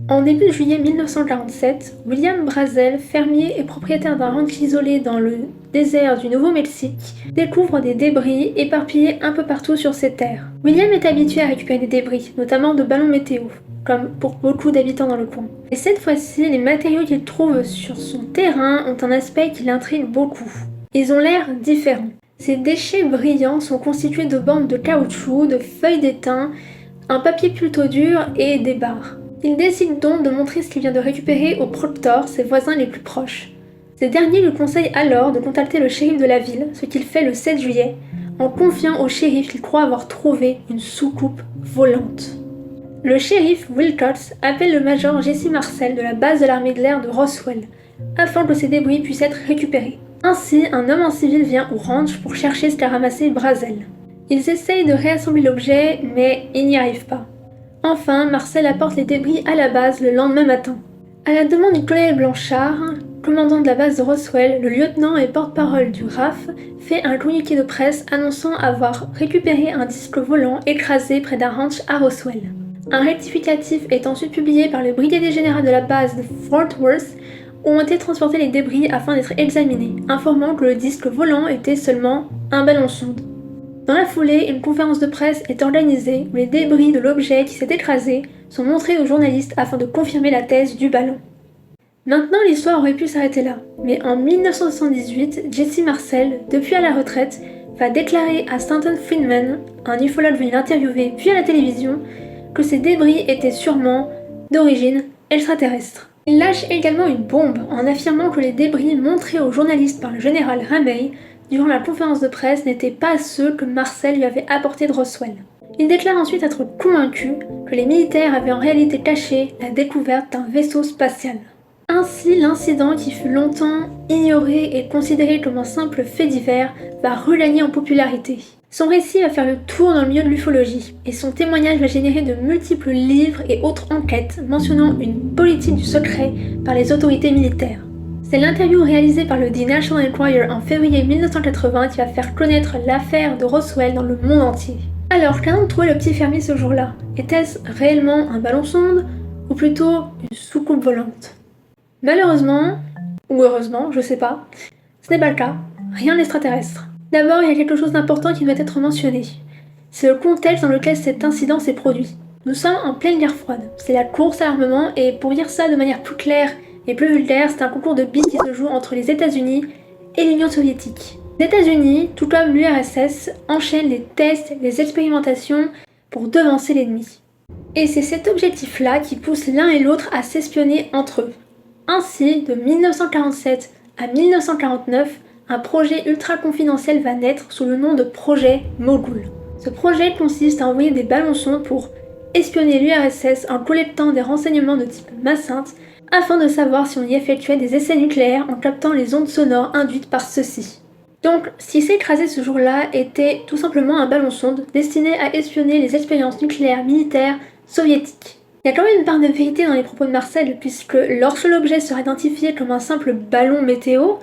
En début de juillet 1947, William Brazel, fermier et propriétaire d'un ranch isolé dans le désert du Nouveau-Mexique, découvre des débris éparpillés un peu partout sur ses terres. William est habitué à récupérer des débris, notamment de ballons météo, comme pour beaucoup d'habitants dans le coin. Et cette fois-ci, les matériaux qu'il trouve sur son terrain ont un aspect qui l'intrigue beaucoup. Ils ont l'air différents. Ces déchets brillants sont constitués de bandes de caoutchouc, de feuilles d'étain, un papier plutôt dur et des barres. Il décide donc de montrer ce qu'il vient de récupérer aux Proctor, ses voisins les plus proches. Ces derniers lui conseillent alors de contacter le shérif de la ville, ce qu'il fait le 7 juillet, en confiant au shérif qu'il croit avoir trouvé une soucoupe volante. Le shérif Wilcox appelle le major Jesse Marcel de la base de l'armée de l'air de Roswell, afin que ces débris puissent être récupérés. Ainsi, un homme en civil vient au ranch pour chercher ce qu'a ramassé Brazel. Ils essayent de réassembler l'objet, mais ils n'y arrivent pas. Enfin, Marcel apporte les débris à la base le lendemain matin. À la demande du colonel Blanchard, commandant de la base de Roswell, le lieutenant et porte-parole du RAF fait un communiqué de presse annonçant avoir récupéré un disque volant écrasé près d'un ranch à Roswell. Un rectificatif est ensuite publié par le brigadier général de la base de Fort Worth où ont été transportés les débris afin d'être examinés, informant que le disque volant était seulement un ballon sonde. Dans la foulée, une conférence de presse est organisée où les débris de l'objet qui s'est écrasé sont montrés aux journalistes afin de confirmer la thèse du ballon. Maintenant, l'histoire aurait pu s'arrêter là, mais en 1978, Jesse Marcel, depuis à la retraite, va déclarer à Stanton Friedman, un ufologue venu l'interviewer puis à la télévision, que ces débris étaient sûrement d'origine extraterrestre. Il lâche également une bombe en affirmant que les débris montrés aux journalistes par le général Ramey durant la conférence de presse n'étaient pas ceux que Marcel lui avait apportés de Roswell. Il déclare ensuite être convaincu que les militaires avaient en réalité caché la découverte d'un vaisseau spatial. Ainsi, l'incident qui fut longtemps ignoré et considéré comme un simple fait divers va regagner en popularité. Son récit va faire le tour dans le milieu de l'ufologie, et son témoignage va générer de multiples livres et autres enquêtes mentionnant une politique du secret par les autorités militaires. C'est l'interview réalisée par le The National Enquirer en février 1980 qui va faire connaître l'affaire de Roswell dans le monde entier. Alors, qu'a donc trouvé le petit fermier ce jour-là? Était-ce réellement un ballon sonde, ou plutôt une soucoupe volante? Malheureusement, ou heureusement, je sais pas, ce n'est pas le cas, rien d'extraterrestre. D'abord, il y a quelque chose d'important qui doit être mentionné. C'est le contexte dans lequel cet incident s'est produit. Nous sommes en pleine guerre froide, c'est la course à l'armement, et pour dire ça de manière plus claire et plus vulgaire, c'est un concours de billes qui se joue entre les États-Unis et l'Union soviétique. Les États-Unis, tout comme l'URSS, enchaînent les tests, les expérimentations pour devancer l'ennemi. Et c'est cet objectif-là qui pousse l'un et l'autre à s'espionner entre eux. Ainsi, de 1947 à 1949, un projet ultra confidentiel va naître sous le nom de projet Mogul. Ce projet consiste à envoyer des ballons sondes pour espionner l'URSS en collectant des renseignements de type massinte afin de savoir si on y effectuait des essais nucléaires en captant les ondes sonores induites par ceux-ci. Donc, ce qui s'est écrasé ce jour-là était tout simplement un ballon sonde destiné à espionner les expériences nucléaires militaires soviétiques. Il y a quand même une part de vérité dans les propos de Marcel, puisque lorsque l'objet sera identifié comme un simple ballon météo,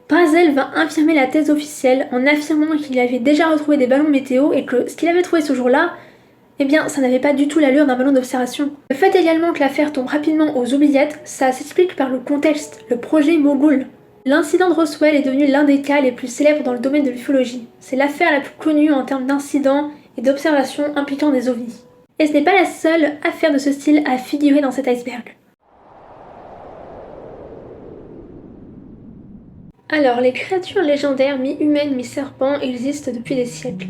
Brazel va infirmer la thèse officielle en affirmant qu'il avait déjà retrouvé des ballons météo et que ce qu'il avait trouvé ce jour-là, eh bien, ça n'avait pas du tout l'allure d'un ballon d'observation. Le fait également que l'affaire tombe rapidement aux oubliettes, ça s'explique par le contexte, le projet Mogul. L'incident de Roswell est devenu l'un des cas les plus célèbres dans le domaine de l'ufologie. C'est l'affaire la plus connue en termes d'incidents et d'observations impliquant des ovnis. Et ce n'est pas la seule affaire de ce style à figurer dans cet iceberg. Alors, les créatures légendaires mi-humaines, mi-serpents existent depuis des siècles.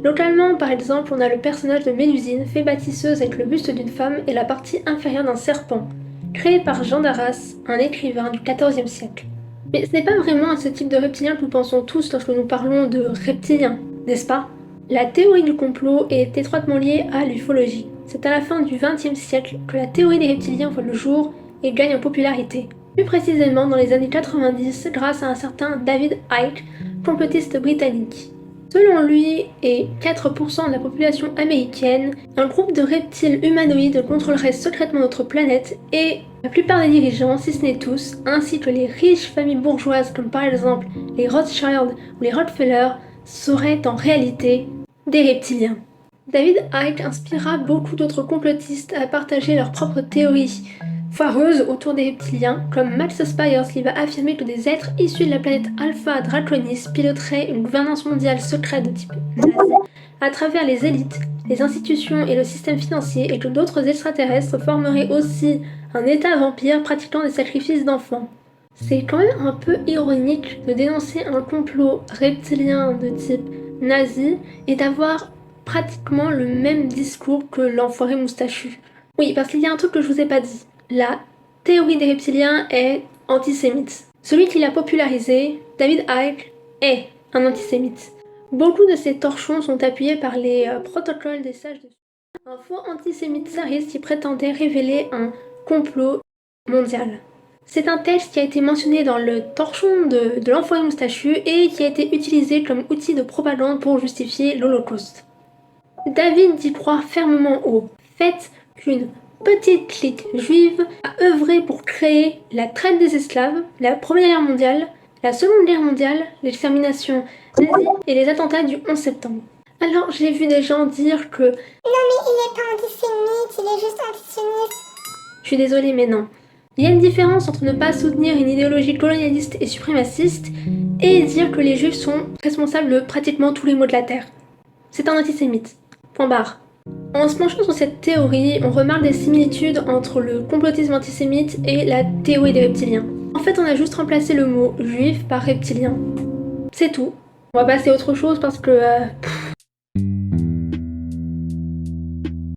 Localement, par exemple, on a le personnage de Mélusine, fée bâtisseuse avec le buste d'une femme et la partie inférieure d'un serpent, créé par Jean d'Arras, un écrivain du XIVe siècle. Mais ce n'est pas vraiment à ce type de reptilien que nous pensons tous lorsque nous parlons de reptiliens, n'est-ce pas? La théorie du complot est étroitement liée à l'ufologie. C'est à la fin du XXe siècle que la théorie des reptiliens voit le jour et gagne en popularité. Plus précisément dans les années 90 grâce à un certain David Icke, complotiste britannique. Selon lui et 4% de la population américaine, un groupe de reptiles humanoïdes contrôlerait secrètement notre planète et la plupart des dirigeants, si ce n'est tous, ainsi que les riches familles bourgeoises comme par exemple les Rothschild ou les Rockefeller, seraient en réalité des reptiliens. David Icke inspira beaucoup d'autres complotistes à partager leurs propres théories foireuses autour des reptiliens, comme Max Spires qui va affirmer que des êtres issus de la planète Alpha Draconis piloteraient une gouvernance mondiale secrète de type nazi à travers les élites, les institutions et le système financier, et que d'autres extraterrestres formeraient aussi un état vampire pratiquant des sacrifices d'enfants. C'est quand même un peu ironique de dénoncer un complot reptilien de type nazi et d'avoir pratiquement le même discours que l'enfoiré moustachu. Oui, parce qu'il y a un truc que je vous ai pas dit. La théorie des reptiliens est antisémite. Celui qui l'a popularisé, David Icke, est un antisémite. Beaucoup de ces torchons sont appuyés par les protocoles des sages de un faux antisémite tsariste qui prétendait révéler un complot mondial. C'est un texte qui a été mentionné dans le torchon de l'enfoiré moustachu et qui a été utilisé comme outil de propagande pour justifier l'Holocauste. David y croit fermement au fait qu'une petite clique juive a œuvré pour créer la traite des esclaves, la Première Guerre mondiale, la Seconde Guerre mondiale, l'extermination nazie et les attentats du 11 septembre. Alors j'ai vu des gens dire que « Non mais il est pas antisémite, il est juste antisioniste ». Je suis désolée mais non. Il y a une différence entre ne pas soutenir une idéologie colonialiste et suprémaciste et dire que les juifs sont responsables de pratiquement tous les maux de la Terre. C'est un antisémite. Point barre. En se penchant sur cette théorie, on remarque des similitudes entre le complotisme antisémite et la théorie des reptiliens. En fait, on a juste remplacé le mot juif par reptilien. C'est tout. On va passer à autre chose parce que